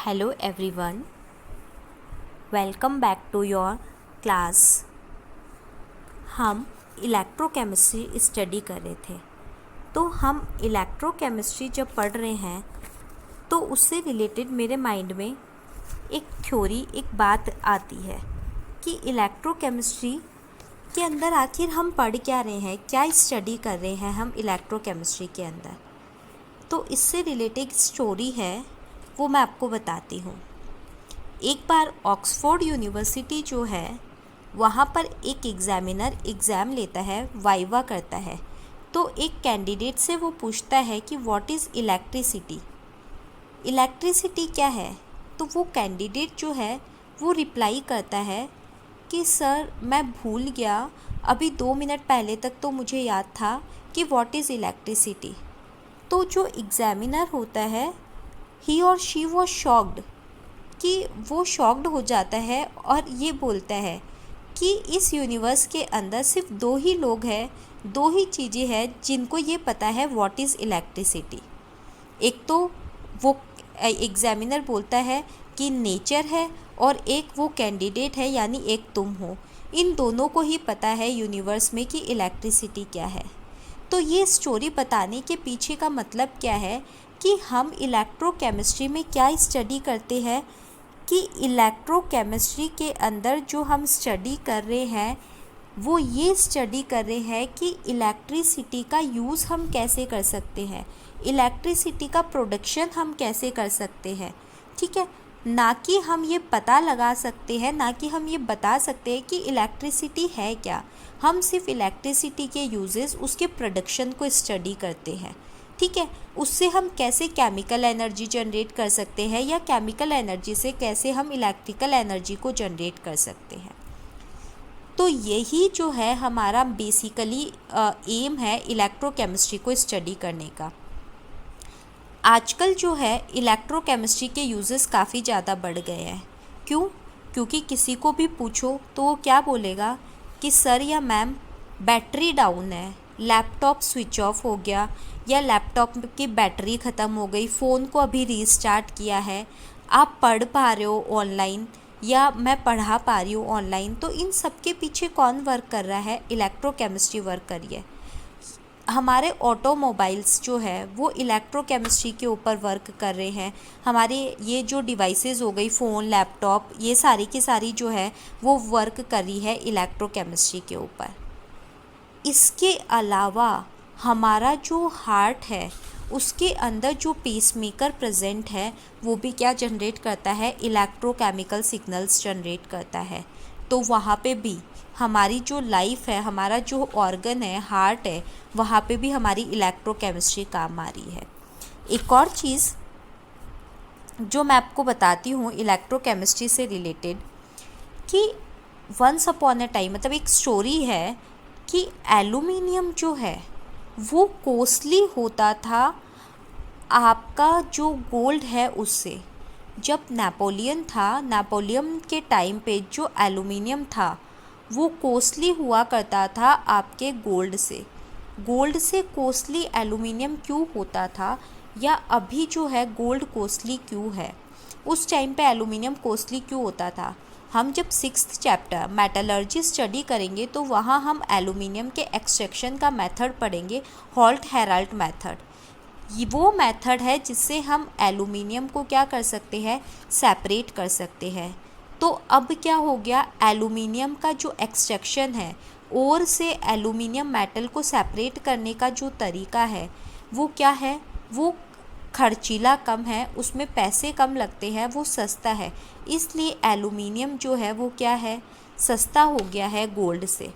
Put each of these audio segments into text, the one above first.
Hello everyone, welcome back to your class। हम electrochemistry study कर रहे थे। तो हम इलेक्ट्रोकेमिस्ट्री जब पढ़ रहे हैं तो उससे रिलेटेड मेरे माइंड में एक थ्योरी, एक बात आती है कि इलेक्ट्रोकेमिस्ट्री के अंदर आखिर हम पढ़ क्या रहे हैं, क्या स्टडी कर रहे हैं हम इलेक्ट्रोकेमिस्ट्री के अंदर। तो इससे रिलेटेड स्टोरी है, वो मैं आपको बताती हूँ। एक बार ऑक्सफोर्ड यूनिवर्सिटी जो है वहाँ पर एक एग्ज़ामिनर एग्ज़ाम लेता है, वाइवा करता है। तो एक कैंडिडेट से वो पूछता है कि व्हाट इज़ इलेक्ट्रिसिटी, इलेक्ट्रिसिटी क्या है। तो वो कैंडिडेट जो है वो रिप्लाई करता है कि सर मैं भूल गया, अभी 2 मिनट पहले तक तो मुझे याद था कि व्हाट इज़ इलेक्ट्रिसिटी। तो जो एग्ज़ामिनर होता है ही और शी वॉज शॉक्ड, कि वो शॉक्ड हो जाता है और ये बोलता है कि इस यूनिवर्स के अंदर सिर्फ 2 ही लोग हैं, 2 ही चीज़ें हैं जिनको ये पता है व्हाट इज़ इलेक्ट्रिसिटी। एक तो वो एग्ज़ामिनर बोलता है कि नेचर है, और एक वो कैंडिडेट है यानी एक तुम हो। इन दोनों को ही पता है यूनिवर्स में कि इलेक्ट्रिसिटी क्या है। तो ये स्टोरी बताने के पीछे का मतलब क्या है कि हम इलेक्ट्रोकेमिस्ट्री में क्या स्टडी करते हैं, कि इलेक्ट्रोकेमिस्ट्री के अंदर जो हम स्टडी कर रहे हैं वो ये स्टडी कर रहे हैं कि इलेक्ट्रिसिटी का यूज़ हम कैसे कर सकते हैं, इलेक्ट्रिसिटी का प्रोडक्शन हम कैसे कर सकते हैं। ठीक है, ना कि हम ये पता लगा सकते हैं, ना कि हम ये बता सकते हैं कि इलेक्ट्रिसिटी है क्या। हम सिर्फ इलेक्ट्रिसिटी के यूजेस, उसके प्रोडक्शन को स्टडी करते हैं। ठीक है, उससे हम कैसे केमिकल एनर्जी जनरेट कर सकते हैं, या केमिकल एनर्जी से कैसे हम इलेक्ट्रिकल एनर्जी को जनरेट कर सकते हैं। तो यही जो है हमारा बेसिकली एम है इलेक्ट्रोकेमिस्ट्री को स्टडी करने का। आजकल जो है इलेक्ट्रोकेमिस्ट्री के यूजेस काफ़ी ज़्यादा बढ़ गए हैं। क्यों? क्योंकि किसी को भी पूछो तो वो क्या बोलेगा कि सर या मैम बैटरी डाउन है, लैपटॉप स्विच ऑफ हो गया, या लैपटॉप की बैटरी ख़त्म हो गई, फ़ोन को अभी रीस्टार्ट किया है, आप पढ़ पा रहे हो ऑनलाइन, या मैं पढ़ा पा रही हूँ ऑनलाइन। तो इन सब के पीछे कौन वर्क कर रहा है? इलेक्ट्रोकेमिस्ट्री वर्क करी है। हमारे ऑटोमोबाइल्स जो है वो इलेक्ट्रोकेमिस्ट्री के ऊपर वर्क कर रहे हैं। हमारे ये जो डिवाइसेस हो गई, फ़ोन, लैपटॉप, ये सारी की सारी जो है वो वर्क कर रही है इलेक्ट्रोकेमिस्ट्री के ऊपर। इसके अलावा हमारा जो हार्ट है उसके अंदर जो पेसमेकर प्रेजेंट है वो भी क्या जनरेट करता है? इलेक्ट्रोकेमिकल सिग्नल्स जनरेट करता है। तो वहाँ पे भी हमारी जो लाइफ है, हमारा जो ऑर्गन है, हार्ट है, वहाँ पे भी हमारी इलेक्ट्रोकेमिस्ट्री काम आ रही है। एक और चीज़ जो मैं आपको बताती हूँ इलेक्ट्रोकेमिस्ट्री से रिलेटेड, कि वंस अपॉन अ टाइम, मतलब एक स्टोरी है कि एल्यूमिनियम जो है वो कॉस्टली होता था आपका जो गोल्ड है उससे। जब नेपोलियन था, नेपोलियन के टाइम पे जो एल्यूमिनियम था वो कॉस्टली हुआ करता था आपके गोल्ड से। गोल्ड से कॉस्टली एल्यूमिनियम क्यों होता था, या अभी जो है गोल्ड कॉस्टली क्यों है, उस टाइम पे एल्यूमिनियम कॉस्टली क्यों होता था। हम जब 6th चैप्टर मेटलर्जी स्टडी करेंगे तो वहाँ हम एल्यूमिनियम के एक्सट्रैक्शन का मेथड पढ़ेंगे, हॉल्ट-हेराल्ट मेथड। ये वो मेथड है जिससे हम एल्यूमिनियम को क्या कर सकते हैं? सेपरेट कर सकते हैं। तो अब क्या हो गया, एल्यूमिनियम का जो एक्सट्रैक्शन है, ओर से एल्यूमिनियम मेटल को सेपरेट करने का जो तरीका है वो क्या है? वो खर्चीला कम है, उसमें पैसे कम लगते हैं, वो सस्ता है। इसलिए एल्यूमिनियम जो है वो क्या है? सस्ता हो गया है गोल्ड से।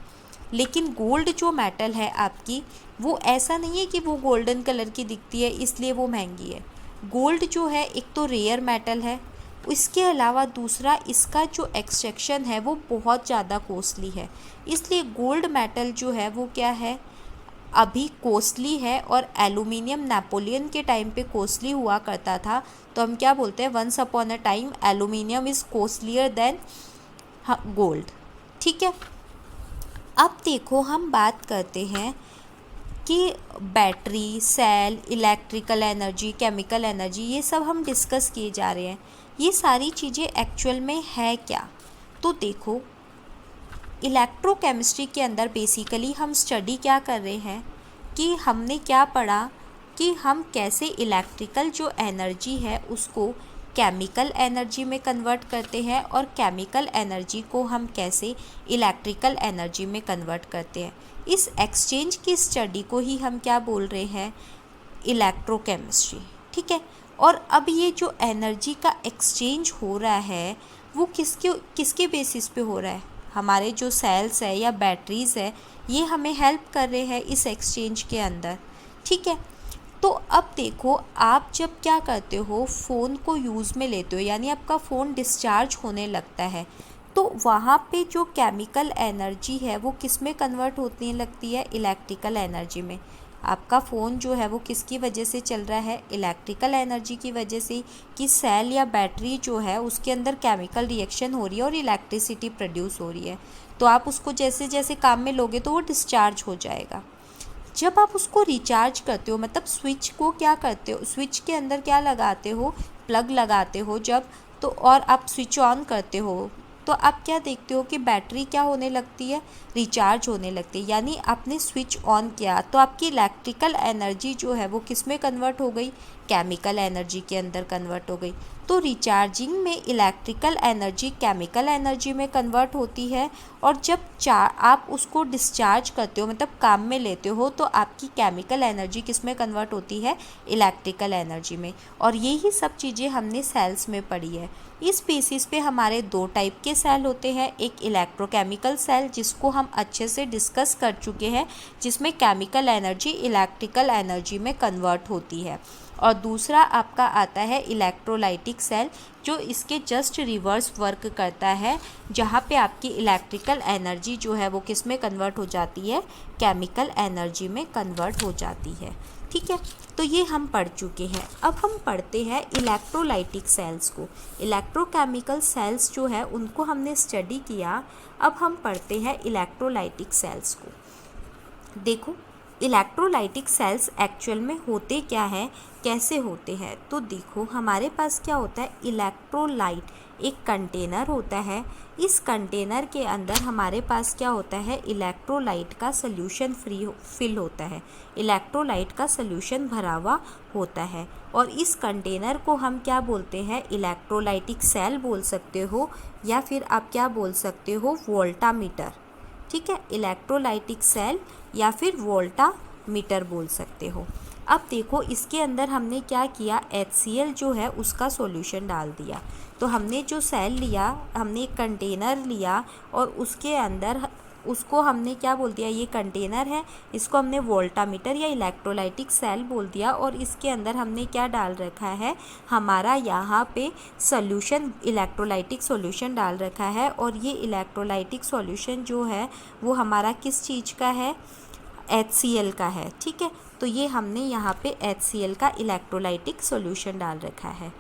लेकिन गोल्ड जो मेटल है आपकी, वो ऐसा नहीं है कि वो गोल्डन कलर की दिखती है इसलिए वो महंगी है। गोल्ड जो है एक तो रेयर मेटल है, इसके अलावा दूसरा इसका जो एक्सट्रैक्शन है वो बहुत ज़्यादा कॉस्टली है। इसलिए गोल्ड मेटल जो है वो क्या है? अभी कॉस्टली है, और एल्यूमिनियम नेपोलियन के टाइम पे कॉस्टली हुआ करता था। तो हम क्या बोलते हैं? Once upon a time aluminium is costlier than gold. ठीक है, अब देखो हम बात करते हैं कि battery, cell, electrical energy, chemical energy, ये सब हम डिस्कस किए जा रहे हैं। ये सारी चीज़ें एक्चुअल में है क्या? तो देखो, इलेक्ट्रोकेमिस्ट्री के अंदर बेसिकली हम स्टडी क्या कर रहे हैं कि हमने क्या पढ़ा कि हम कैसे इलेक्ट्रिकल जो एनर्जी है उसको केमिकल एनर्जी में कन्वर्ट करते हैं और केमिकल एनर्जी को हम कैसे इलेक्ट्रिकल एनर्जी में कन्वर्ट करते हैं। इस एक्सचेंज की स्टडी को ही हम क्या बोल रहे हैं, इलेक्ट्रोकेमिस्ट्री। ठीक है। और अब ये जो एनर्जी का एक्सचेंज हो रहा है वो किसके बेसिस पे हो रहा है? हमारे जो सेल्स है या बैटरीज़ है ये हमें हेल्प कर रहे हैं इस एक्सचेंज के अंदर। ठीक है। तो अब देखो, आप जब क्या करते हो, फ़ोन को यूज़ में लेते हो, यानी आपका फ़ोन डिस्चार्ज होने लगता है, तो वहाँ पे जो केमिकल एनर्जी है वो किस में कन्वर्ट होने लगती है, इलेक्ट्रिकल एनर्जी में। आपका फ़ोन जो है वो किसकी वजह से चल रहा है, इलेक्ट्रिकल एनर्जी की वजह से, कि सेल या बैटरी जो है उसके अंदर केमिकल रिएक्शन हो रही है और इलेक्ट्रिसिटी प्रोड्यूस हो रही है। तो आप उसको जैसे जैसे काम में लोगे तो वो डिस्चार्ज हो जाएगा। जब आप उसको रिचार्ज करते हो, मतलब स्विच को क्या करते हो, स्विच के अंदर क्या लगाते हो, प्लग लगाते हो जब, तो और आप स्विच ऑन करते हो तो आप क्या देखते हो कि बैटरी क्या होने लगती है, रिचार्ज होने लगती है। यानी आपने स्विच ऑन किया तो आपकी इलेक्ट्रिकल एनर्जी जो है वो किस में कन्वर्ट हो गई, केमिकल एनर्जी के अंदर कन्वर्ट हो गई। तो रिचार्जिंग में इलेक्ट्रिकल एनर्जी केमिकल एनर्जी में कन्वर्ट होती है, और जब आप उसको डिस्चार्ज करते हो, मतलब काम में लेते हो, तो आपकी केमिकल एनर्जी किस में कन्वर्ट होती है, इलेक्ट्रिकल एनर्जी में। और यही सब चीज़ें हमने सेल्स में पढ़ी है। इस बेसिस पे हमारे दो टाइप के सेल होते हैं, एक इलेक्ट्रोकेमिकल सेल जिसको हम अच्छे से डिस्कस कर चुके हैं, जिसमें केमिकल एनर्जी इलेक्ट्रिकल एनर्जी में कन्वर्ट होती है, और दूसरा आपका आता है इलेक्ट्रोलाइटिक सेल जो इसके जस्ट रिवर्स वर्क करता है, जहाँ पे आपकी इलेक्ट्रिकल एनर्जी जो है वो किस में कन्वर्ट हो जाती है, केमिकल एनर्जी में कन्वर्ट हो जाती है। ठीक है। तो ये हम पढ़ चुके हैं। अब हम पढ़ते हैं इलेक्ट्रोलाइटिक सेल्स को। इलेक्ट्रोकेमिकल सेल्स जो है उनको हमने स्टडी किया, अब हम पढ़ते हैं इलेक्ट्रोलाइटिक सेल्स को। देखो, इलेक्ट्रोलाइटिक सेल्स एक्चुअल में होते क्या हैं, कैसे होते हैं, तो देखो हमारे पास क्या होता है, इलेक्ट्रोलाइट एक कंटेनर होता है। इस कंटेनर के अंदर हमारे पास क्या होता है, इलेक्ट्रोलाइट का सल्यूशन फिल होता है, इलेक्ट्रोलाइट का सल्यूशन भरा हुआ होता है। और इस कंटेनर को हम क्या बोलते हैं, इलेक्ट्रोलाइटिक सेल बोल सकते हो, या फिर आप क्या बोल सकते हो, वोल्टामीटर। ठीक है, इलेक्ट्रोलाइटिक सेल या फिर वोल्टामीटर बोल सकते हो। अब देखो, इसके अंदर हमने क्या किया, HCl जो है उसका सॉल्यूशन डाल दिया। तो हमने जो सेल लिया, हमने एक कंटेनर लिया और उसके अंदर उसको हमने क्या बोल दिया, ये कंटेनर है, इसको हमने वोल्टामीटर या इलेक्ट्रोलाइटिक सेल बोल दिया, और इसके अंदर हमने क्या डाल रखा है, हमारा यहाँ पे सॉल्यूशन, इलेक्ट्रोलाइटिक सॉल्यूशन डाल रखा है। और ये इलेक्ट्रोलाइटिक सॉल्यूशन जो है वो हमारा किस चीज़ का है, HCl का है। ठीक है। तो ये हमने यहाँ पे HCl का इलेक्ट्रोलाइटिक सॉल्यूशन डाल रखा है।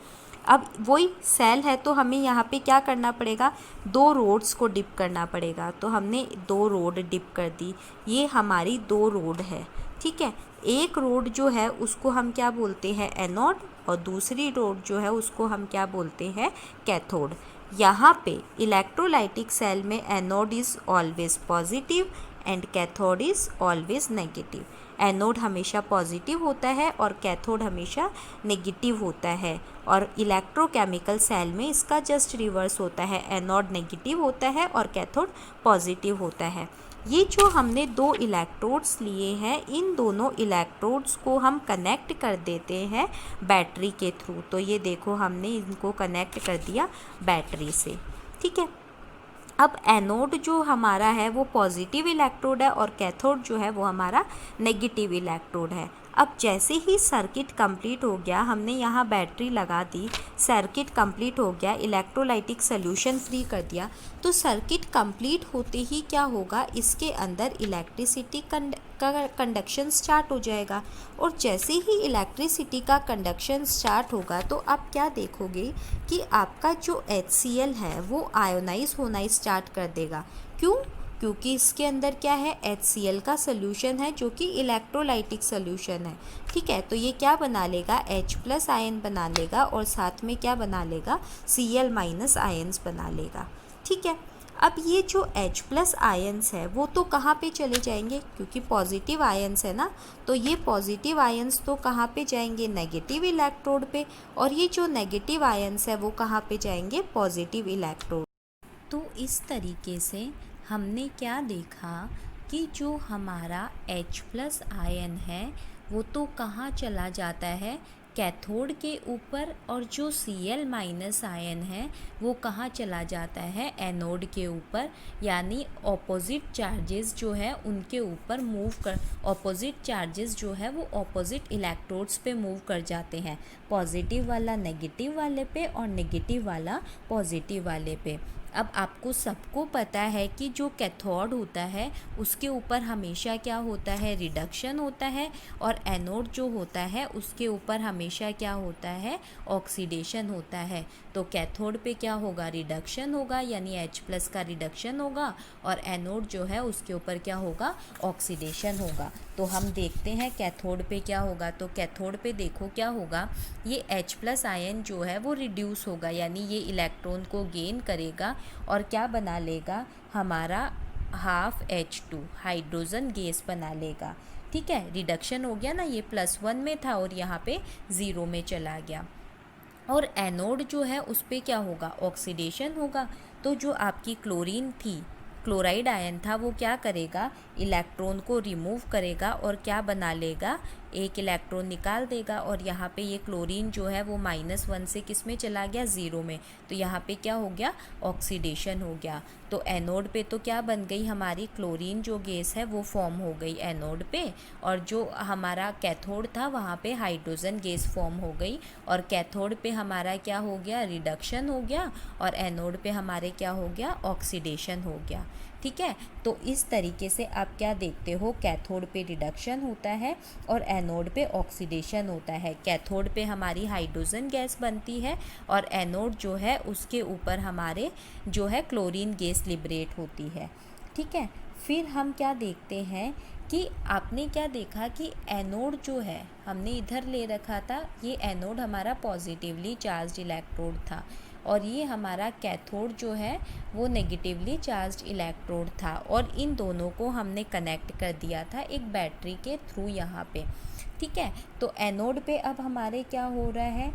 अब वही सेल है तो हमें यहाँ पे क्या करना पड़ेगा, दो रोड्स को डिप करना पड़ेगा। तो हमने दो रोड डिप कर दी, ये हमारी दो रोड है। ठीक है। एक रोड जो है उसको हम क्या बोलते हैं, एनोड, और दूसरी रोड जो है उसको हम क्या बोलते हैं, कैथोड। यहाँ पे इलेक्ट्रोलाइटिक सेल में anode is always positive and cathode is always negative. Anode हमेशा पॉजिटिव होता है और कैथोड हमेशा नेगेटिव होता है। और इलेक्ट्रोकेमिकल सेल में इसका जस्ट रिवर्स होता है, एनोड नेगेटिव होता है और कैथोड पॉजिटिव होता है। ये जो हमने दो इलेक्ट्रोड्स लिए हैं, इन दोनों इलेक्ट्रोड्स को हम कनेक्ट कर देते हैं बैटरी के थ्रू। तो ये देखो, हमने इनको कनेक्ट कर दिया बैटरी से। ठीक है। अब एनोड जो हमारा है वो पॉजिटिव इलेक्ट्रोड है और कैथोड जो है वो हमारा नेगेटिव इलेक्ट्रोड है। अब जैसे ही सर्किट कंप्लीट हो गया, हमने यहाँ बैटरी लगा दी, सर्किट कंप्लीट हो गया, इलेक्ट्रोलाइटिक सॉल्यूशन फ्री कर दिया, तो सर्किट कंप्लीट होते ही क्या होगा, इसके अंदर इलेक्ट्रिसिटी का कंडक्शन स्टार्ट हो जाएगा। और जैसे ही इलेक्ट्रिसिटी का कंडक्शन स्टार्ट होगा तो आप क्या देखोगे कि आपका जो HCl है वो आयोनाइज होना स्टार्ट कर देगा। क्यों? क्योंकि इसके अंदर क्या है, HCl का सोल्यूशन है जो कि इलेक्ट्रोलाइटिक सोल्यूशन है। ठीक है, तो ये क्या बना लेगा, H+ आयन बना लेगा और साथ में क्या बना लेगा, Cl- आयन्स बना लेगा। ठीक है, अब ये जो H+ आयन्स है वो तो कहाँ पे चले जाएंगे, क्योंकि पॉजिटिव आयन्स है ना, तो ये पॉजिटिव आयन्स तो कहाँ पे जाएंगे, नेगेटिव इलेक्ट्रोड पे, और ये जो नेगेटिव आयन्स है वो कहाँ पे जाएंगे, पॉजिटिव इलेक्ट्रोड। तो इस तरीके से हमने क्या देखा कि जो हमारा H+ आयन है वो तो कहाँ चला जाता है, कैथोड के ऊपर, और जो Cl- आयन है वो कहाँ चला जाता है, एनोड के ऊपर, यानी ऑपोजिट चार्जेस जो है उनके ऊपर मूव कर, ऑपोजिट चार्जेस जो है वो ऑपोजिट इलेक्ट्रोड्स पे मूव कर जाते हैं, पॉजिटिव वाला नेगेटिव वाले पे और नेगेटिव वाला पॉजिटिव वाले पे। अब आपको सबको पता है कि जो कैथोड होता है उसके ऊपर हमेशा क्या होता है, रिडक्शन होता है, और एनोड जो होता है उसके ऊपर हमेशा क्या होता है, ऑक्सीडेशन होता है। तो कैथोड पे क्या होगा, रिडक्शन होगा, यानी H+ का रिडक्शन होगा, और एनोड जो है उसके ऊपर क्या होगा, ऑक्सीडेशन होगा। तो हम देखते हैं कैथोड पे क्या होगा, तो कैथोड पे देखो क्या होगा, ये H+ आयन जो है वो रिड्यूस होगा, यानी ये इलेक्ट्रॉन को गेन करेगा और क्या बना लेगा, हमारा ½ H2 हाइड्रोजन गैस बना लेगा। ठीक है, रिडक्शन हो गया ना, ये +1 में था और यहाँ पे 0 में चला गया। और एनोड जो है उस पर क्या होगा, ऑक्सीडेशन होगा। तो जो आपकी क्लोरीन थी, क्लोराइड आयन था, वो क्या करेगा, इलेक्ट्रॉन को रिमूव करेगा और क्या बना लेगा, एक इलेक्ट्रॉन निकाल देगा, और यहाँ पे ये क्लोरीन जो है वो -1 से किस में चला गया, 0 में। तो यहाँ पे क्या हो गया, ऑक्सीडेशन हो गया। तो एनोड पे तो क्या बन गई, हमारी क्लोरीन जो गैस है वो फॉर्म हो गई एनोड पे, और जो हमारा कैथोड था वहाँ पे हाइड्रोजन गैस फॉर्म हो गई, और कैथोड पे हमारा क्या हो गया, रिडक्शन हो गया, और एनोड पे हमारे क्या हो गया, ऑक्सीडेशन हो गया। ठीक है, तो इस तरीके से आप क्या देखते हो, कैथोड पे रिडक्शन होता है और एनोड पे ऑक्सीडेशन होता है। कैथोड पे हमारी हाइड्रोजन गैस बनती है, और एनोड जो है उसके ऊपर हमारे जो है क्लोरीन गैस लिबरेट होती है। ठीक है, फिर हम क्या देखते हैं कि आपने क्या देखा कि एनोड जो है हमने इधर ले रखा था, ये एनोड हमारा पॉजिटिवली चार्ज्ड इलेक्ट्रोड था, और ये हमारा कैथोड जो है वो नेगेटिवली चार्ज्ड इलेक्ट्रोड था, और इन दोनों को हमने कनेक्ट कर दिया था एक बैटरी के थ्रू यहाँ पे। ठीक है, तो एनोड पे अब हमारे क्या हो रहा है,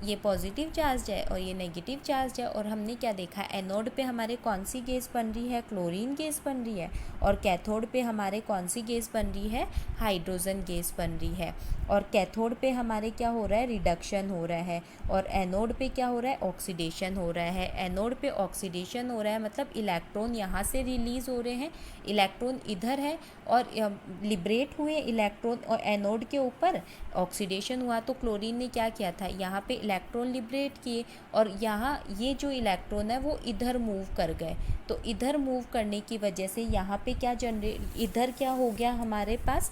ये पॉजिटिव चार्ज है और ये नेगेटिव चार्ज है, और हमने क्या देखा, एनोड पे हमारे कौन सी गैस बन रही है, क्लोरीन गैस बन रही है, और कैथोड पे हमारे कौन सी गैस बन रही है, हाइड्रोजन गैस बन रही है। और कैथोड पे हमारे क्या हो रहा है, रिडक्शन हो रहा है, और एनोड पे क्या हो रहा है, ऑक्सीडेशन हो रहा है। एनोड पे ऑक्सीडेशन हो रहा है मतलब इलेक्ट्रॉन यहाँ से रिलीज़ हो रहे हैं, इलेक्ट्रॉन इधर है, और लिबरेट हुए इलेक्ट्रॉन, और एनोड के ऊपर ऑक्सीडेशन हुआ, तो क्लोरीन ने क्या किया था, यहाँ पे इलेक्ट्रॉन लिबरेट किए, और यहाँ ये जो इलेक्ट्रॉन है वो इधर मूव कर गए। तो इधर मूव करने की वजह से यहाँ पे क्या जनरेट, इधर क्या हो गया, हमारे पास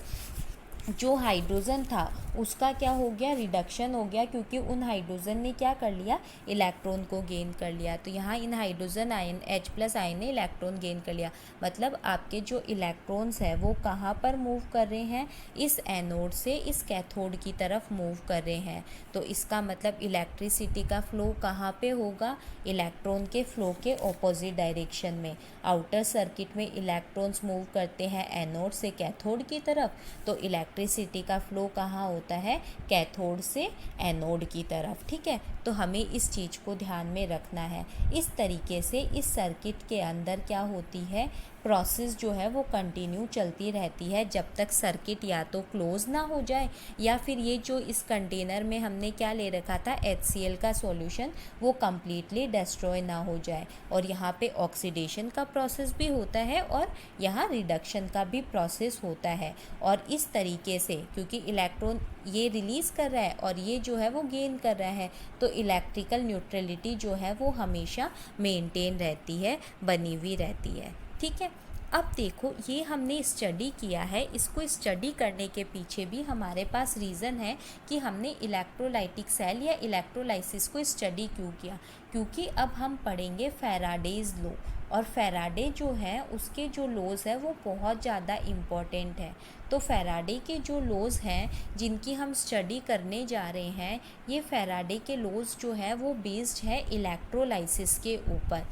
जो हाइड्रोजन था उसका क्या हो गया, रिडक्शन हो गया, क्योंकि उन हाइड्रोजन ने क्या कर लिया, इलेक्ट्रॉन को गेन कर लिया। तो यहाँ इन हाइड्रोजन आयन H+ आयन ने इलेक्ट्रॉन गेन कर लिया, मतलब आपके जो इलेक्ट्रॉन्स है वो कहाँ पर मूव कर रहे हैं, इस एनोड से इस कैथोड की तरफ मूव कर रहे हैं। तो इसका मतलब इलेक्ट्रिसिटी का फ्लो कहाँ पे होगा, इलेक्ट्रॉन के फ्लो के ऑपोजिट डायरेक्शन में। आउटर सर्किट में इलेक्ट्रॉन्स मूव करते हैं एनोड से कैथोड की तरफ, तो इलेक्ट्रिसिटी का फ्लो कहाँ होता है, कैथोड से एनोड की तरफ। ठीक है, तो हमें इस चीज़ को ध्यान में रखना है। इस तरीके से इस सर्किट के अंदर क्या होती है, प्रोसेस जो है वो कंटिन्यू चलती रहती है जब तक सर्किट या तो क्लोज ना हो जाए, या फिर ये जो इस कंटेनर में हमने क्या ले रखा था, HCl का सॉल्यूशन, वो कम्प्लीटली डिस्ट्रॉय ना हो जाए। और यहाँ पे ऑक्सीडेशन का प्रोसेस भी होता है और यहाँ रिडक्शन का भी प्रोसेस होता है। और इस तरीके से क्योंकि इलेक्ट्रॉन ये रिलीज़ कर रहा है और ये जो है वो गेन कर रहा है, तो इलेक्ट्रिकल न्यूट्रलिटी जो है वो हमेशा मेंटेन रहती है, बनी हुई रहती है। ठीक है, अब देखो ये हमने स्टडी किया है, इसको स्टडी करने के पीछे भी हमारे पास रीज़न है कि हमने इलेक्ट्रोलाइटिक सेल या इलेक्ट्रोलाइसिस को स्टडी क्यों किया, क्योंकि अब हम पढ़ेंगे फैराडेज लॉ। और फैराडे जो है उसके जो लॉज है वो बहुत ज़्यादा इम्पॉर्टेंट है। तो फैराडे के जो लॉज हैं जिनकी हम स्टडी करने जा रहे हैं, ये फैराडे के लॉज जो है वो बेस्ड है इलेक्ट्रोलाइसिस के ऊपर।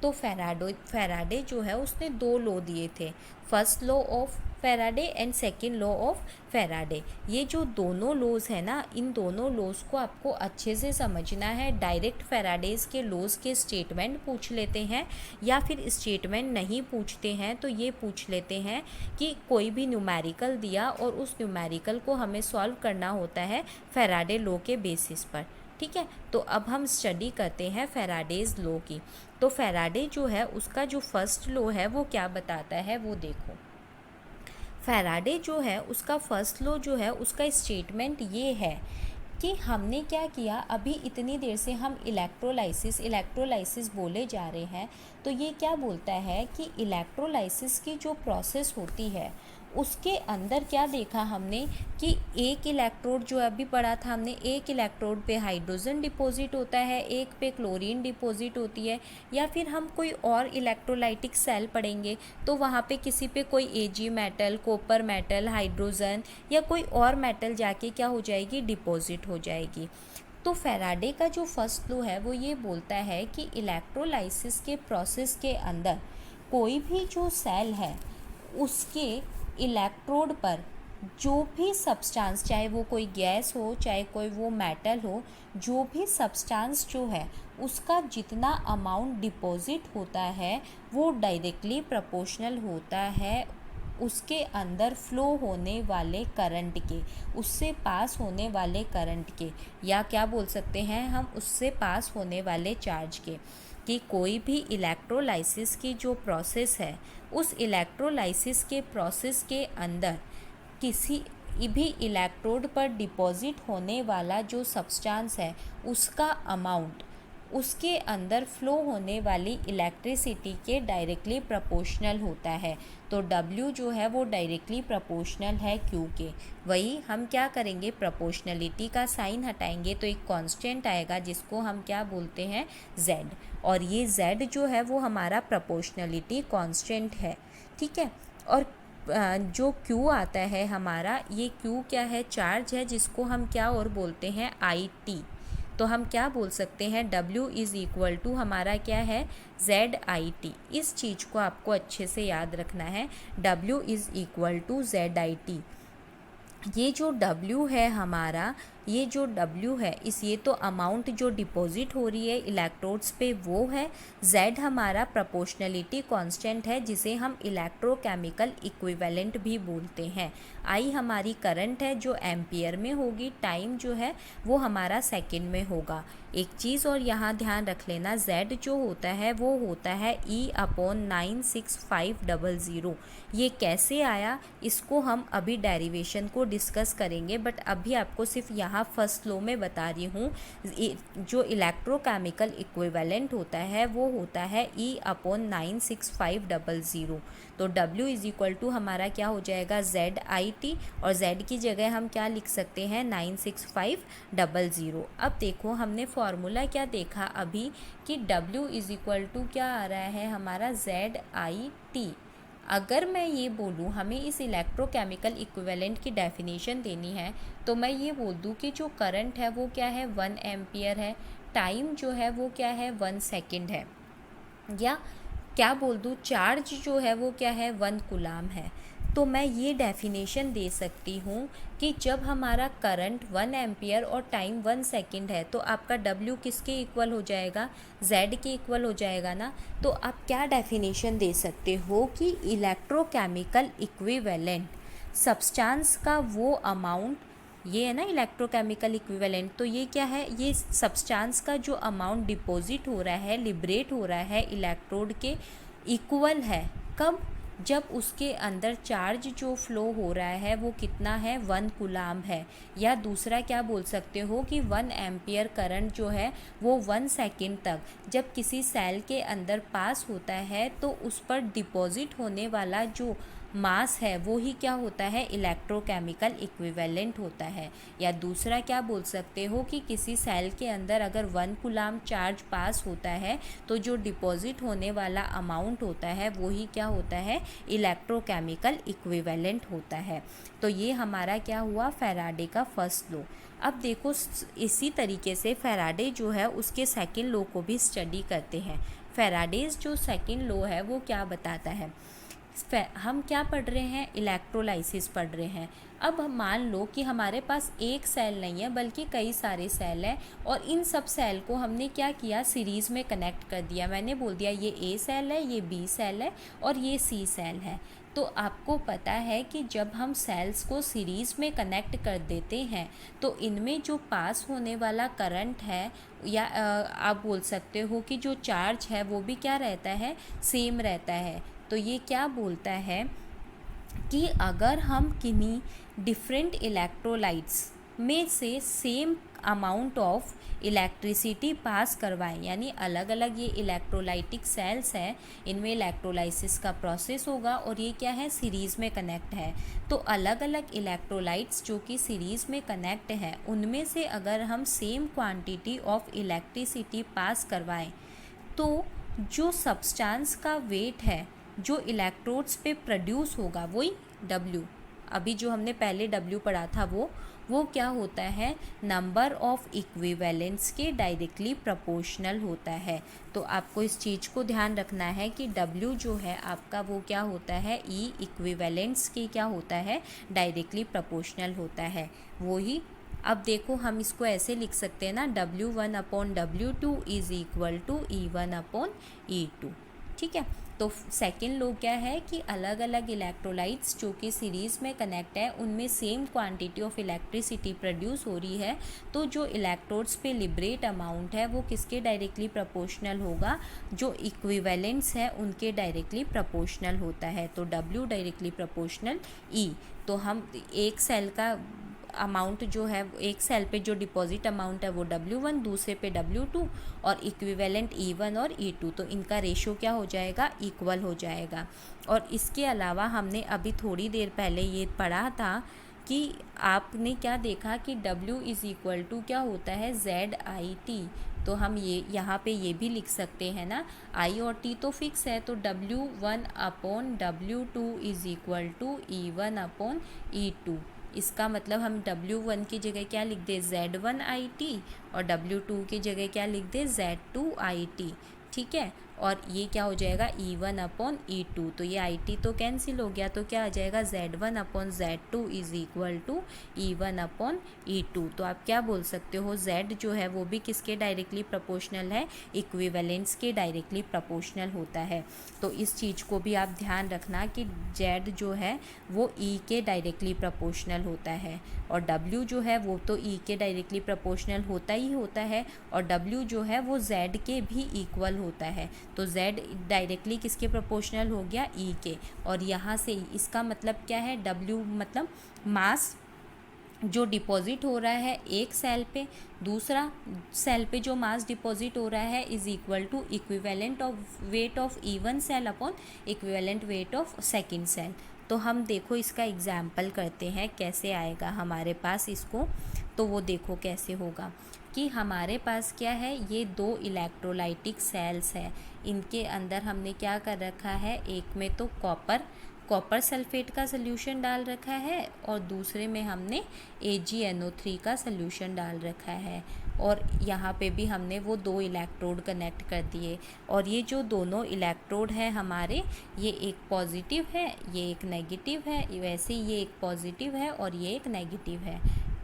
तो फैराडे जो है उसने 2 लॉ दिए थे, first law of Faraday and second law of Faraday. ये जो दोनों लॉज है ना, इन दोनों लॉज को आपको अच्छे से समझना है। डायरेक्ट फैराडेज के लॉज के स्टेटमेंट पूछ लेते हैं, या फिर स्टेटमेंट नहीं पूछते हैं तो ये पूछ लेते हैं कि कोई भी न्यूमेरिकल दिया और उस न्यूमेरिकल को हमें सॉल्व करना होता है फैराडे लॉ के बेसिस पर। ठीक है, तो अब हम स्टडी करते हैं फैराडेज लॉ की। तो फैराडे जो है उसका जो फर्स्ट लॉ है वो क्या बताता है वो देखो। फैराडे जो है उसका फर्स्ट लॉ जो है उसका स्टेटमेंट ये है कि हमने क्या किया, अभी इतनी देर से हम इलेक्ट्रोलाइसिस बोले जा रहे हैं। तो ये क्या बोलता है कि इलेक्ट्रोलाइसिस की जो प्रोसेस होती है उसके अंदर क्या देखा हमने कि एक इलेक्ट्रोड जो अभी पढ़ा था हमने, एक इलेक्ट्रोड पे हाइड्रोजन डिपॉजिट होता है, एक पे क्लोरीन डिपॉजिट होती है, या फिर हम कोई और इलेक्ट्रोलाइटिक सेल पढ़ेंगे तो वहाँ पे किसी पे कोई एजी मेटल, कॉपर मेटल, हाइड्रोजन या कोई और मेटल जाके क्या हो जाएगी, डिपॉजिट हो जाएगी। तो फैराडे का जो फर्स्ट लॉ है वो ये बोलता है कि इलेक्ट्रोलाइसिस के प्रोसेस के अंदर कोई भी जो सेल है उसके इलेक्ट्रोड पर जो भी सब्सटेंस, चाहे वो कोई गैस हो चाहे कोई वो मेटल हो, जो भी सब्सटेंस जो है उसका जितना अमाउंट डिपॉजिट होता है वो डायरेक्टली प्रोपोर्शनल होता है उसके अंदर फ्लो होने वाले करंट के, उससे पास होने वाले करंट के, या क्या बोल सकते हैं हम, उससे पास होने वाले चार्ज के। कि कोई भी इलेक्ट्रोलाइसिस की जो प्रोसेस है उस इलेक्ट्रोलाइसिस के प्रोसेस के अंदर किसी भी इलेक्ट्रोड पर डिपॉजिट होने वाला जो सब्सटेंस है उसका अमाउंट उसके अंदर फ्लो होने वाली इलेक्ट्रिसिटी के डायरेक्टली प्रोपोर्शनल होता है। तो W जो है वो डायरेक्टली प्रोपोर्शनल है Q के। वही हम क्या करेंगे, प्रोपोर्शनलिटी का साइन हटाएंगे तो एक कांस्टेंट आएगा जिसको हम क्या बोलते हैं, Z। और ये Z जो है वो हमारा प्रोपोर्शनलिटी कांस्टेंट है। ठीक है, और जो Q आता है हमारा, ये Q क्या है, चार्ज है जिसको हम क्या और बोलते हैं, IT। तो हम क्या बोल सकते हैं, W इज़ इक्वल टू हमारा क्या है, ZIT। इस चीज़ को आपको अच्छे से याद रखना है, W is equal to ZIT। ये जो W है हमारा, ये जो W है ये तो अमाउंट जो डिपॉजिट हो रही है इलेक्ट्रोड्स पे वो है। Z हमारा प्रोपोर्शनलिटी कांस्टेंट है जिसे हम इलेक्ट्रोकेमिकल इक्विवेलेंट भी बोलते हैं। I हमारी करंट है जो एम्पियर में होगी, टाइम जो है वो हमारा सेकंड में होगा। एक चीज़ और यहाँ ध्यान रख लेना, Z जो होता है वो होता है E/96500। ये कैसे आया इसको हम अभी डेरिवेशन को डिस्कस करेंगे, बट अभी आपको सिर्फ यहाँ फर्स्ट लॉ में बता रही हूँ। जो इलेक्ट्रोकेमिकल इक्विवेलेंट होता है वो होता है E/96500। तो W इज़ इक्वल टू हमारा क्या हो जाएगा, ZIT, और Z की जगह हम क्या लिख सकते हैं, 96500। अब देखो हमने फॉर्मूला क्या देखा अभी कि W इज़ इक्वल टू क्या आ रहा है हमारा, ZIT। अगर मैं ये बोलूँ हमें इस इलेक्ट्रोकेमिकल इक्विवेलेंट की डेफिनेशन देनी है तो मैं ये बोल दूँ कि जो करंट है वो क्या है, 1 एम्पियर है, टाइम जो है वो क्या है, 1 सेकेंड है, या क्या बोल दूँ, चार्ज जो है वो क्या है, 1 कूलाम है। तो मैं ये डेफिनेशन दे सकती हूँ कि जब हमारा करंट 1 एम्पियर और टाइम 1 सेकेंड है तो आपका W किसके इक्वल हो जाएगा, Z के इक्वल हो जाएगा ना। तो आप क्या डेफिनेशन दे सकते हो कि इलेक्ट्रोकेमिकल इक्विवेलेंट सब्सटेंस का वो अमाउंट, ये है ना इलेक्ट्रोकेमिकल इक्विवेलेंट, तो ये क्या है, ये सब्सटेंस का जो अमाउंट डिपॉजिट हो रहा है, लिबरेट हो रहा है इलेक्ट्रोड के, इक्वल है कब, जब उसके अंदर चार्ज जो फ्लो हो रहा है वो कितना है, 1 कूलाम है। या दूसरा क्या बोल सकते हो कि 1 एम्पियर करंट जो है वो 1 सेकेंड तक जब किसी सेल के अंदर पास होता है तो उस पर डिपॉजिट होने वाला जो मास है वो ही क्या होता है, इलेक्ट्रोकेमिकल इक्विवेलेंट होता है। या दूसरा क्या बोल सकते हो कि किसी सेल के अंदर अगर 1 कूलम चार्ज पास होता है तो जो डिपॉजिट होने वाला अमाउंट होता है वो ही क्या होता है, इलेक्ट्रोकेमिकल इक्विवेलेंट होता है। तो ये हमारा क्या हुआ, फैराडे का फर्स्ट लॉ। अब देखो इसी तरीके से फैराडे जो है उसके सेकंड लॉ को भी स्टडी करते हैं। फैराडेज जो सेकंड लॉ है वो क्या बताता है, हम क्या पढ़ रहे हैं, इलेक्ट्रोलाइसिस पढ़ रहे हैं। अब हम मान लो कि हमारे पास एक सेल नहीं है बल्कि कई सारे सेल हैं, और इन सब सेल को हमने क्या किया, सीरीज़ में कनेक्ट कर दिया। मैंने बोल दिया ये ए सेल है, ये बी सेल है और ये सी सेल है। तो आपको पता है कि जब हम सेल्स को सीरीज़ में कनेक्ट कर देते हैं तो इनमें जो पास होने वाला करंट है, या आप बोल सकते हो कि जो चार्ज है वो भी क्या रहता है, सेम रहता है। तो ये क्या बोलता है कि अगर हम किन्हीं डिफरेंट इलेक्ट्रोलाइट्स में से same amount of electricity pass करवाएं, यानी अलग अलग ये इलेक्ट्रोलाइटिक सेल्स हैं, इनमें इलेक्ट्रोलाइसिस का प्रोसेस होगा और ये क्या है, सीरीज़ में कनेक्ट है। तो अलग अलग इलेक्ट्रोलाइट्स जो कि सीरीज़ में कनेक्ट हैं उनमें से अगर हम same quantity of electricity pass करवाएं तो जो सब्सटेंस का वेट है जो इलेक्ट्रोड्स पे प्रोड्यूस होगा वही W, अभी जो हमने पहले W पढ़ा था वो क्या होता है, नंबर ऑफ इक्विवेलेंट्स के डायरेक्टली प्रोपोर्शनल होता है। तो आपको इस चीज़ को ध्यान रखना है कि W जो है आपका वो क्या होता है, E इक्विवेलेंट्स के क्या होता है, डायरेक्टली प्रोपोर्शनल होता है वो ही। अब देखो हम इसको ऐसे लिख सकते हैं ना, W1/W2 is equal to E1/E2, ठीक है। तो सेकंड लॉ क्या है कि अलग अलग इलेक्ट्रोलाइट्स जो कि सीरीज़ में कनेक्ट है उनमें same quantity of electricity produce हो रही है, तो जो इलेक्ट्रोड्स पे लिबरेट अमाउंट है वो किसके डायरेक्टली प्रोपोर्शनल होगा, जो इक्विवेलेंट्स है उनके डायरेक्टली प्रोपोर्शनल होता है। तो W डायरेक्टली प्रोपोर्शनल E। तो हम एक सेल का अमाउंट जो है, एक सेल पे जो डिपॉजिट अमाउंट है वो W1, दूसरे पे W2 और इक्विवेलेंट E1 और E2, तो इनका रेशो क्या हो जाएगा, इक्वल हो जाएगा। और इसके अलावा हमने अभी थोड़ी देर पहले ये पढ़ा था कि आपने क्या देखा कि W इज़ इक्वल टू क्या होता है, ZIT। तो हम ये यहाँ पे ये भी लिख सकते हैं ना, I और T तो फिक्स है, तो W1/W2 is equal to E1/E2। इसका मतलब हम W1 की जगह क्या लिख दे, Z1IT, और W2 की जगह क्या लिख दे, Z2IT, ठीक है। और ये क्या हो जाएगा, E1/E2। तो ये IT तो कैंसिल हो गया, तो क्या आ जाएगा, Z1/Z2 is equal to E1/E2। तो आप क्या बोल सकते हो, Z जो है वो भी किसके डायरेक्टली प्रोपोर्शनल है, इक्विवेलेंट्स के डायरेक्टली प्रोपोर्शनल होता है। तो इस चीज़ को भी आप ध्यान रखना कि Z जो है वो E के डायरेक्टली प्रोपोर्शनल होता है, और W जो है वो तो E के डायरेक्टली प्रोपोर्शनल होता ही होता है, और W जो है वो Z के भी इक्वल होता है। तो Z डायरेक्टली किसके प्रोपोर्शनल हो गया, E के। और यहाँ से इसका मतलब क्या है, W मतलब मास जो डिपॉजिट हो रहा है एक सेल पे, दूसरा सेल पे जो मास डिपॉजिट हो रहा है is equal to equivalent of weight of E1 cell upon equivalent weight of second cell. तो हम देखो इसका एग्जाम्पल करते हैं कैसे आएगा हमारे पास इसको। तो वो देखो कैसे होगा कि हमारे पास क्या है, ये 2 इलेक्ट्रोलाइटिक सेल्स है, इनके अंदर हमने क्या कर रखा है, एक में तो कॉपर सल्फेट का सल्यूशन डाल रखा है और दूसरे में हमने AgNO3 का सल्यूशन डाल रखा है, और यहाँ पे भी हमने वो 2 इलेक्ट्रोड कनेक्ट कर दिए। और ये जो दोनों इलेक्ट्रोड है हमारे, ये एक पॉजिटिव है, ये एक नेगेटिव है, वैसे ये एक पॉजिटिव है और ये एक नेगेटिव है,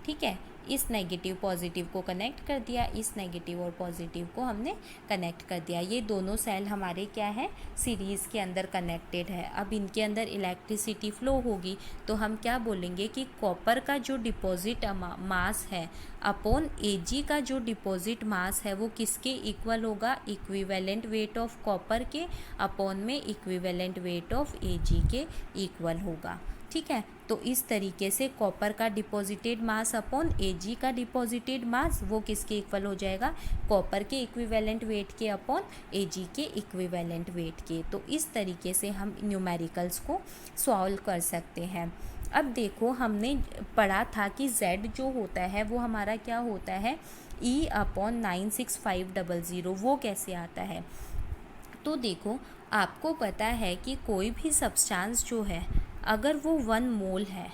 ठीक है। इस नेगेटिव पॉजिटिव को कनेक्ट कर दिया, इस नेगेटिव और पॉजिटिव को हमने कनेक्ट कर दिया। ये दोनों सेल हमारे क्या है, सीरीज़ के अंदर कनेक्टेड है। अब इनके अंदर इलेक्ट्रिसिटी फ़्लो होगी, तो हम क्या बोलेंगे कि कॉपर का जो डिपॉजिट मास है अपॉन Ag का जो डिपॉजिट मास है वो किसके इक्वल होगा, इक्विवेलेंट वेट ऑफ कॉपर के अपॉन में इक्विवेलेंट वेट ऑफ Ag के इक्वल होगा। ठीक है। तो इस तरीके से कॉपर का डिपॉजिटेड मास अपॉन Ag का डिपॉजिटेड मास वो किसके इक्वल हो जाएगा, कॉपर के इक्विवेलेंट वेट के अपॉन Ag के इक्विवेलेंट वेट के। तो इस तरीके से हम न्यूमेरिकल्स को सॉल्व कर सकते हैं। अब देखो हमने पढ़ा था कि Z जो होता है वो हमारा क्या होता है, E अपॉन 96500, वो कैसे आता है। तो देखो आपको पता है कि कोई भी सब्सटेंस जो है अगर वो 1 मोल है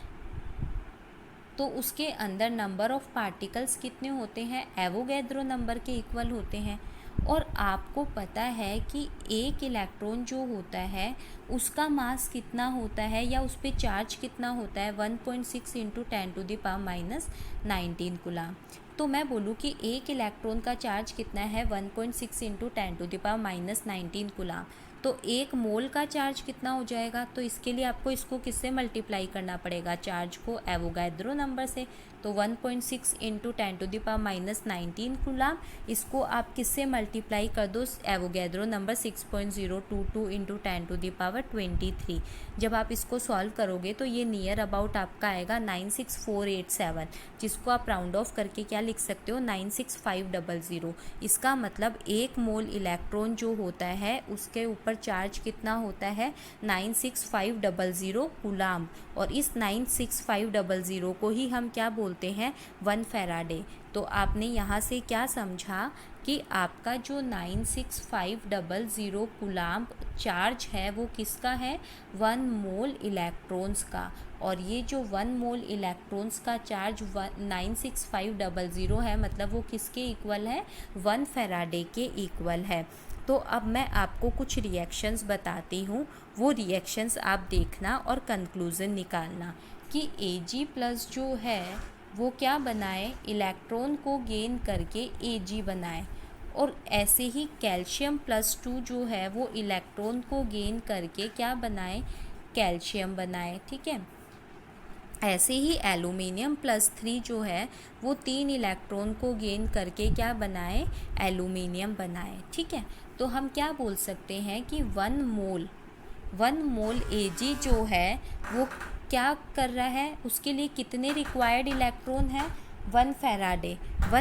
तो उसके अंदर नंबर ऑफ़ पार्टिकल्स कितने होते हैं, एवोगैड्रो नंबर के इक्वल होते हैं। और आपको पता है कि एक इलेक्ट्रॉन जो होता है उसका मास कितना होता है या उस पर चार्ज कितना होता है, 1.6 इंटू 10⁻⁹ कूलम। तो मैं बोलूँ कि एक इलेक्ट्रॉन का चार्ज कितना है, 1.6 इंटू 10⁻⁹ कूलम। तो एक मोल का चार्ज कितना हो जाएगा, तो इसके लिए आपको इसको किससे मल्टीप्लाई करना पड़ेगा, चार्ज को एवोगैड्रो नंबर से। तो 1.6 इंटू 10⁻⁹ कूलम, इसको आप किससे मल्टीप्लाई कर दो, एवोगैड्रो नंबर 6.022 इंटू 10⁻23। जब आप इसको सॉल्व करोगे तो ये नियर अबाउट आपका आएगा 96487, जिसको आप राउंड ऑफ करके क्या लिख सकते हो, 96500। इसका मतलब एक मोल इलेक्ट्रॉन जो होता है उसके ऊपर चार्ज कितना होता है, 96500 कूलम। और इस 96500 को ही हम क्या बोलते हैं, 1 फैराडे। तो आपने यहाँ से क्या समझा कि आपका जो 96500 कूलम चार्ज है वो किसका है, 1 मोल इलेक्ट्रॉन्स का। और ये जो 1 मोल इलेक्ट्रॉन्स का चार्ज 96500 है, मतलब वो किसके इक्वल है, 1 फैराडे के इक्वल है। तो अब मैं आपको कुछ रिएक्शंस बताती हूँ, वो रिएक्शंस आप देखना और कंक्लूज़न निकालना कि Ag+ जो है वो क्या बनाए, इलेक्ट्रॉन को गेन करके Ag बनाए। और ऐसे ही कैल्शियम+2 जो है वो इलेक्ट्रॉन को गेन करके क्या बनाए, कैल्शियम बनाए। ठीक है। ऐसे ही एलुमिनियम+3 जो है वो 3 इलेक्ट्रॉन को गेन करके क्या बनाए, एलुमिनियम बनाए। ठीक है। तो हम क्या बोल सकते हैं कि 1 मोल Ag जो है वो क्या कर रहा है, उसके लिए कितने रिक्वायर्ड इलेक्ट्रॉन है, 1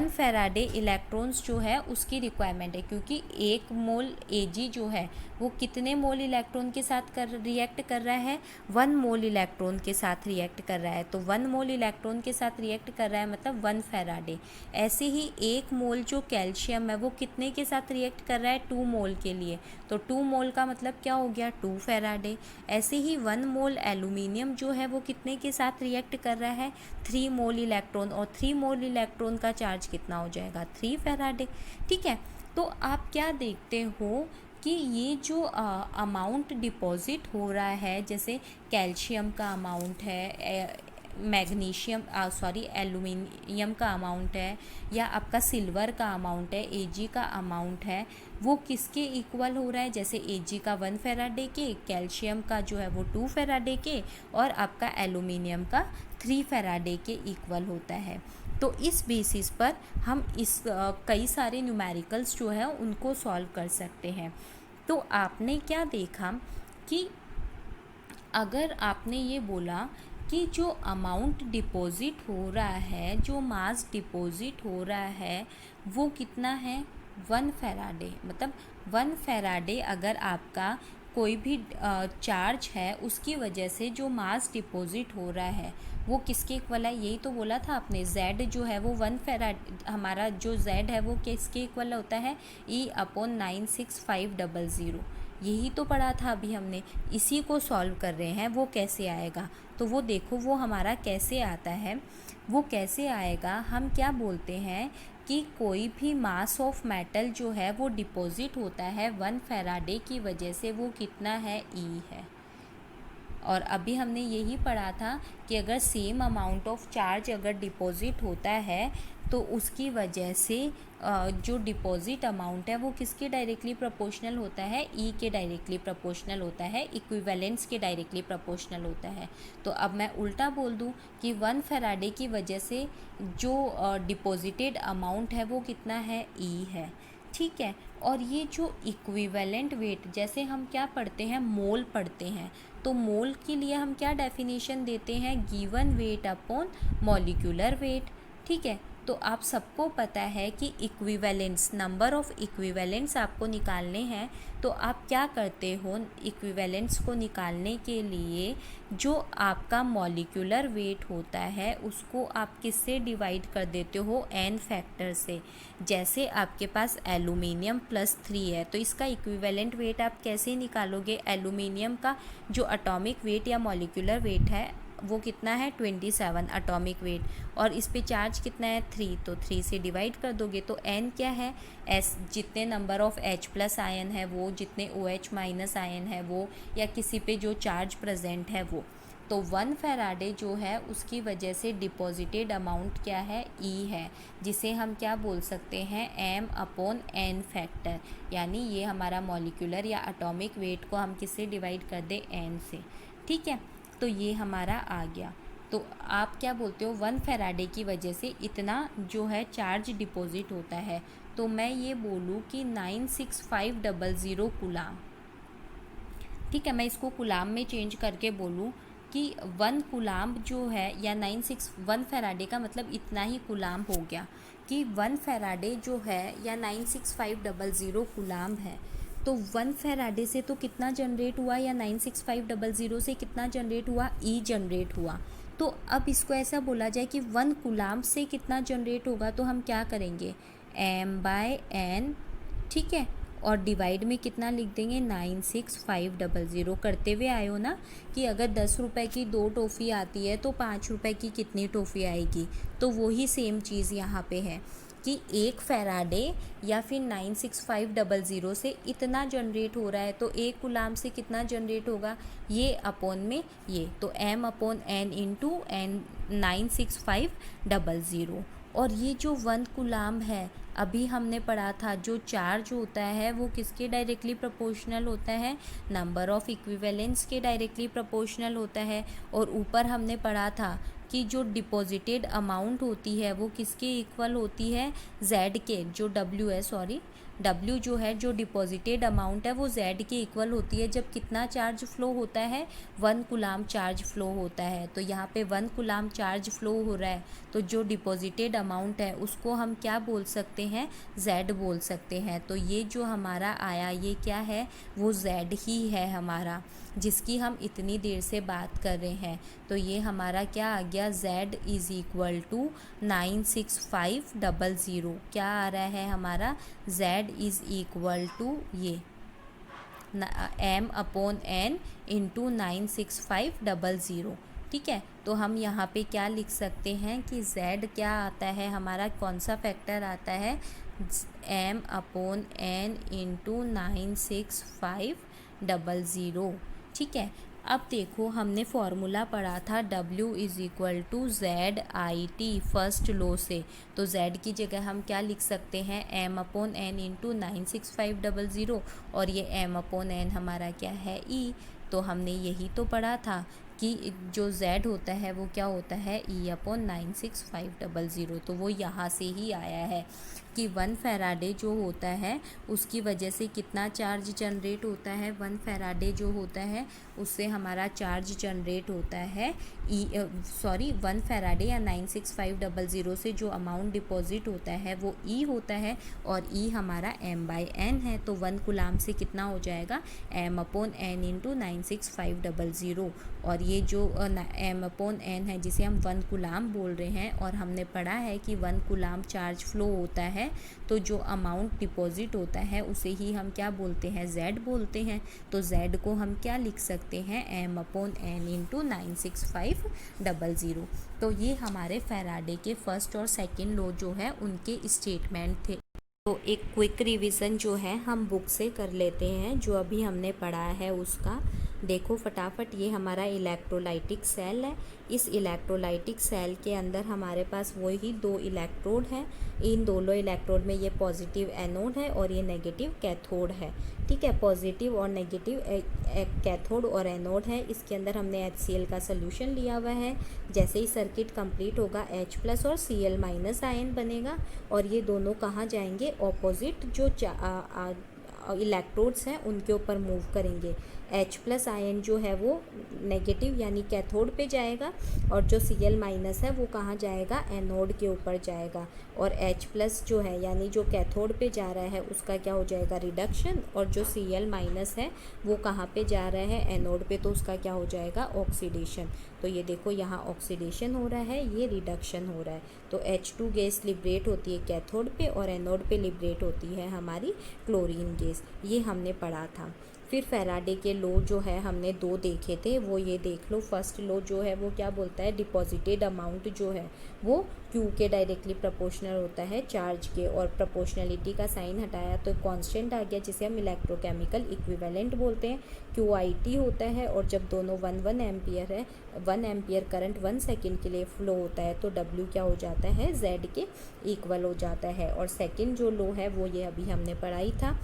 फैराडे इलेक्ट्रॉन्स जो है उसकी रिक्वायरमेंट है। क्योंकि 1 मोल Ag जो है वो कितने मोल इलेक्ट्रॉन के साथ रिएक्ट कर रहा है, 1 मोल इलेक्ट्रॉन के साथ रिएक्ट कर रहा है। तो 1 मोल इलेक्ट्रॉन के साथ रिएक्ट कर रहा है मतलब 1 फैराडे। ऐसे ही 1 मोल जो कैल्शियम है वो कितने के साथ रिएक्ट कर रहा है, 2 मोल के लिए। तो 2 मोल का मतलब क्या हो गया, 2 फैराडे। ऐसे ही 1 मोल एल्यूमिनियम जो है वो कितने के साथ रिएक्ट कर रहा है, 3 मोल इलेक्ट्रॉन। और 3 मोल इलेक्ट्रॉन का चार्ज कितना हो जाएगा, 3 फैराडे। ठीक है। तो आप क्या देखते हो कि ये जो अमाउंट डिपॉजिट हो रहा है, जैसे कैल्शियम का अमाउंट है, एल्यूमिनियम का अमाउंट है, या आपका सिल्वर का अमाउंट है, Ag का अमाउंट है, वो किसके इक्वल हो रहा है, जैसे Ag का 1 फैराडे के, कैल्शियम का जो है वो 2 फैराडे के, और आपका एल्यूमिनियम का 3 फैराडे के इक्वल होता है। तो इस बेसिस पर हम इस कई सारे न्यूमेरिकल्स जो है उनको सॉल्व कर सकते हैं। तो आपने क्या देखा कि अगर आपने ये बोला कि जो अमाउंट डिपॉजिट हो रहा है, जो मास डिपॉजिट हो रहा है वो कितना है, 1 फैराडे। मतलब 1 फैराडे अगर आपका कोई भी चार्ज है उसकी वजह से जो मास डिपॉजिट हो रहा है वो किसके इक्वल है, यही तो बोला था आपने, Z जो है वो 1 फैराडे, हमारा जो Z है वो किसके इक्वल होता है, E अपॉन 96500। यही तो पढ़ा था अभी हमने, इसी को सॉल्व कर रहे हैं। वो कैसे आएगा, तो वो देखो वो हमारा कैसे आता है, वो कैसे आएगा। हम क्या बोलते हैं कि कोई भी मास ऑफ मेटल जो है वो डिपॉजिट होता है 1 फैराडे की वजह से, वो कितना है, E है। और अभी हमने यही पढ़ा था कि अगर सेम अमाउंट ऑफ चार्ज अगर डिपॉजिट होता है तो उसकी वजह से जो डिपॉजिट अमाउंट है वो किसके डायरेक्टली प्रोपोर्शनल होता है, ई के डायरेक्टली प्रोपोर्शनल होता है, इक्विवेलेंस के डायरेक्टली प्रोपोर्शनल होता है। तो अब मैं उल्टा बोल दूं कि 1 फैराडे की वजह से जो डिपॉजिटेड अमाउंट है वो कितना है, ई है। ठीक है। और ये जो इक्विवेलेंट वेट, जैसे हम क्या पढ़ते हैं, मोल पढ़ते हैं, तो मोल के लिए हम क्या डेफिनेशन देते हैं, given weight upon molecular weight. ठीक है, तो आप सबको पता है कि इक्विवेलेंट्स, नंबर ऑफ़ इक्विवेलेंट्स आपको निकालने हैं, तो आप क्या करते हो, इक्विवेलेंट्स को निकालने के लिए जो आपका मॉलिक्यूलर वेट होता है उसको आप किससे डिवाइड कर देते हो, n फैक्टर से। जैसे आपके पास एलुमिनियम +3 है, तो इसका इक्विवेलेंट वेट आप कैसे निकालोगे, एलुमिनियम का जो एटॉमिक वेट या मॉलिक्यूलर वेट है वो कितना है, 27 एटॉमिक वेट, और इस पे चार्ज कितना है, 3, तो 3 से डिवाइड कर दोगे तो n क्या है, s, जितने नंबर ऑफ़ H+ आयन है वो, जितने OH- आयन है वो, या किसी पे जो चार्ज प्रेजेंट है वो। तो 1 फैराडे जो है उसकी वजह से डिपॉजिटेड अमाउंट क्या है, E है, जिसे हम क्या बोल सकते हैं, m/n फैक्टर, यानी ये हमारा मॉलिक्यूलर या एटॉमिक वेट को हम किससे डिवाइड कर दें, n से। ठीक है, तो ये हमारा आ गया। तो आप क्या बोलते हो, 1 फैराडे की वजह से इतना जो है चार्ज डिपॉजिट होता है, तो मैं ये बोलूँ कि 96500 कूलाम। ठीक है, मैं इसको कूलाम में चेंज करके बोलूँ कि 1 कूलाम जो है, या 1 फैराडे का मतलब इतना ही कूलाम हो गया, कि 1 फैराडे जो है या 96500 कूलाम है, तो 1 फैराडे से तो कितना जनरेट हुआ, या 96500 से कितना जनरेट हुआ, E जनरेट हुआ। तो अब इसको ऐसा बोला जाए कि 1 कूलाम से कितना जनरेट होगा, तो हम क्या करेंगे, m/n, ठीक है, और डिवाइड में कितना लिख देंगे, 96500। करते हुए आए हो ना कि अगर 10 रुपये की 2 टॉफ़ी आती है तो 5 रुपये की कितनी टॉफ़ी आएगी, तो वही सेम चीज़ यहाँ पे है कि 1 फैराडे या फिर 96500 से इतना जनरेट हो रहा है, तो 1 कूलाम से कितना जनरेट होगा, ये अपॉन में ये, तो m/n इंटू n 96500। और ये जो 1 कूलाम है, अभी हमने पढ़ा था जो चार्ज होता है वो किसके डायरेक्टली प्रोपोर्शनल होता है, नंबर ऑफ़ इक्विवेलेंट्स के डायरेक्टली प्रोपोर्शनल होता है। और ऊपर हमने पढ़ा था कि जो डिपॉजिटेड अमाउंट होती है वो किसके इक्वल होती है, Z के, जो W है, सॉरी, W जो है, जो डिपॉजिटेड अमाउंट है वो Z के इक्वल होती है जब कितना चार्ज फ्लो होता है, 1 कूलाम चार्ज फ्लो होता है। तो यहाँ पे 1 कूलाम चार्ज फ्लो हो रहा है, तो जो डिपॉजिटेड अमाउंट है उसको हम क्या बोल सकते हैं, Z बोल सकते हैं। तो ये जो हमारा आया, ये क्या है, वो Z ही है हमारा, जिसकी हम इतनी देर से बात कर रहे हैं। तो ये हमारा क्या आ गया, Z = 96500। क्या आ रहा है हमारा, Z = ये m/n इंटू 96500। ठीक है, तो हम यहाँ पे क्या लिख सकते हैं कि Z क्या आता है हमारा, कौन सा फैक्टर आता है, m/n इंटू 96500। ठीक है, अब देखो हमने फॉर्मूला पढ़ा था W = ZIT फर्स्ट लॉ से, तो Z की जगह हम क्या लिख सकते हैं, m/n इंटू 96500, और ये m/n हमारा क्या है, E। तो हमने यही तो पढ़ा था कि जो Z होता है वो क्या होता है, E/96500। तो वो यहाँ से ही आया है कि 1 फैराडे जो होता है उसकी वजह से कितना चार्ज जनरेट होता है, 1 फैराडे जो होता है उससे हमारा चार्ज जनरेट होता है 1 फैराडे या 96500 से जो अमाउंट डिपॉजिट होता है वो E होता है, और E हमारा m/n है। तो 1 कूलाम से कितना हो जाएगा, m/n इंटू 96500। और ये जो m/n है जिसे हम 1 कूलाम बोल रहे हैं, और हमने पढ़ा है कि 1 कूलाम चार्ज फ्लो होता है, तो जो अमाउंट डिपॉजिट होता है उसे ही हम क्या बोलते हैं, Z बोलते हैं। तो Z को हम क्या लिख सकते हैं, m/n इंटू 96500। तो ये हमारे फैराडे के फर्स्ट और सेकंड लॉ जो है उनके स्टेटमेंट थे। तो एक क्विक रिवीजन जो है हम बुक से कर लेते हैं, जो अभी हमने पढ़ा है उसका। देखो फटाफट, ये हमारा इलेक्ट्रोलाइटिक सेल है। इस इलेक्ट्रोलाइटिक सेल के अंदर हमारे पास वही दो इलेक्ट्रोड हैं। इन दोनों इलेक्ट्रोड में ये पॉजिटिव एनोड है और ये नेगेटिव कैथोड है। ठीक है, पॉजिटिव और नेगेटिव कैथोड और एनोड है। इसके अंदर हमने HCl का सोल्यूशन लिया हुआ है। जैसे ही सर्किट कंप्लीट होगा H+ और Cl- आयन बनेगा और ये दोनों कहाँ जाएंगे, ऑपोजिट जो इलेक्ट्रोड्स हैं उनके ऊपर मूव करेंगे। H+ आयन जो है वो नेगेटिव यानी कैथोड पे जाएगा और जो Cl- है वो कहाँ जाएगा, एनोड के ऊपर जाएगा। और H+ जो है यानी जो कैथोड पे जा रहा है उसका क्या हो जाएगा, रिडक्शन। और जो Cl- है वो कहाँ पे जा रहा है, एनोड पे, तो उसका क्या हो जाएगा, ऑक्सीडेशन। तो ये देखो यहाँ ऑक्सीडेशन हो रहा है, ये रिडक्शन हो रहा है। तो H2 गैस लिबरेट होती है कैथोड पे और एनोड पे लिबरेट होती है हमारी क्लोरीन गैस। ये हमने पढ़ा था। फिर फैराडे के लॉ जो है हमने दो देखे थे, वो ये देख लो। फर्स्ट लॉ जो है वो क्या बोलता है, डिपॉजिटेड अमाउंट जो है वो Q के डायरेक्टली प्रोपोर्शनल होता है चार्ज के। और प्रोपोर्शनलिटी का साइन हटाया तो कांस्टेंट आ गया जिसे हम इलेक्ट्रोकेमिकल इक्विवेलेंट बोलते हैं, QIT होता है। और जब दोनों 1 एम्पियर है, 1 एम्पियर करंट 1 सेकेंड के लिए फ्लो होता है तो W क्या हो जाता है, Z के इक्वल हो जाता है। और सेकेंड जो लॉ है वो ये अभी हमने पढ़ाई था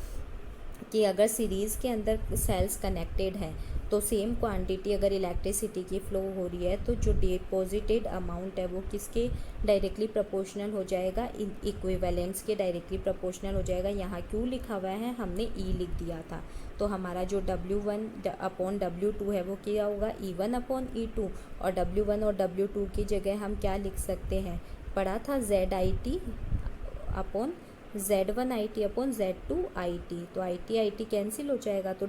कि अगर सीरीज़ के अंदर सेल्स कनेक्टेड हैं तो सेम क्वांटिटी अगर इलेक्ट्रिसिटी की फ़्लो हो रही है तो जो डिपॉजिटेड अमाउंट है वो किसके डायरेक्टली प्रोपोर्शनल हो जाएगा, इक्विवेलेंट्स के डायरेक्टली प्रोपोर्शनल हो जाएगा। यहाँ क्यों लिखा हुआ है, हमने E लिख दिया था। तो हमारा जो W1/W2 है वो क्या होगा, E1/E2। और W1 और W2 की जगह हम क्या लिख सकते हैं, पढ़ा था Z1IT/Z2IT। तो IT कैंसिल हो जाएगा तो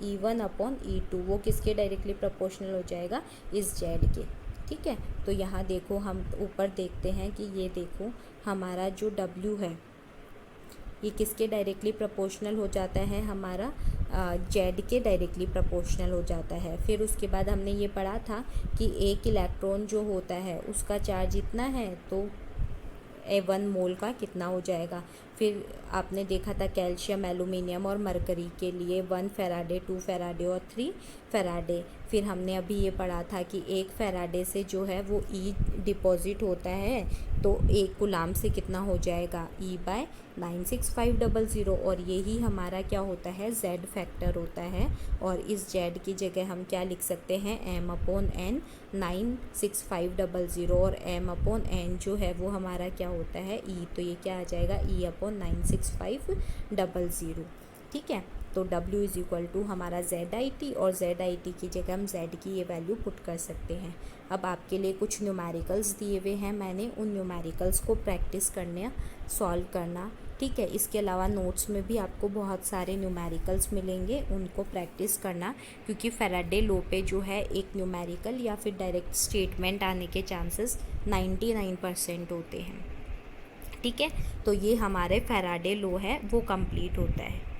E1/E2 वो किसके डायरेक्टली प्रोपोर्शनल हो जाएगा, इस Z के। ठीक है, तो यहाँ देखो हम ऊपर देखते हैं कि ये देखो हमारा जो W है ये किसके डायरेक्टली प्रोपोर्शनल हो जाता है, हमारा Z के डायरेक्टली प्रोपोर्शनल हो जाता है। फिर उसके बाद हमने ये पढ़ा था कि एक इलेक्ट्रॉन जो होता है उसका चार्ज इतना है तो 1 मोल का कितना हो जाएगा। फिर आपने देखा था कैल्शियम, एल्यूमिनियम और मरकरी के लिए 1 फैराडे, 2 फैराडे और 3 फैराडे। फिर हमने अभी ये पढ़ा था कि 1 फैराडे से जो है वो E डिपॉजिट होता है तो 1 कूलाम से कितना हो जाएगा, E/96500। और यही हमारा क्या होता है, Z फैक्टर होता है। और इस Z की जगह हम क्या लिख सकते हैं, M/N 96500। और M/N जो है वो हमारा क्या होता है, E। तो ये क्या आ जाएगा, E/96500। ठीक है, तो W = हमारा ZIT और ZIT की जगह हम Z की ये वैल्यू पुट कर सकते हैं। अब आपके लिए कुछ न्यूमेरिकल्स दिए हुए हैं, मैंने उन न्यूमेरिकल्स को प्रैक्टिस करना, सॉल्व करना। ठीक है, इसके अलावा नोट्स में भी आपको बहुत सारे न्यूमेरिकल्स मिलेंगे, उनको प्रैक्टिस करना। क्योंकि फैराडे लॉ पे जो है एक न्यूमेरिकल या फिर डायरेक्ट स्टेटमेंट आने के चांसेस 99% होते हैं। ठीक है, तो ये हमारे फैराडे लॉ है वो कंप्लीट होता है।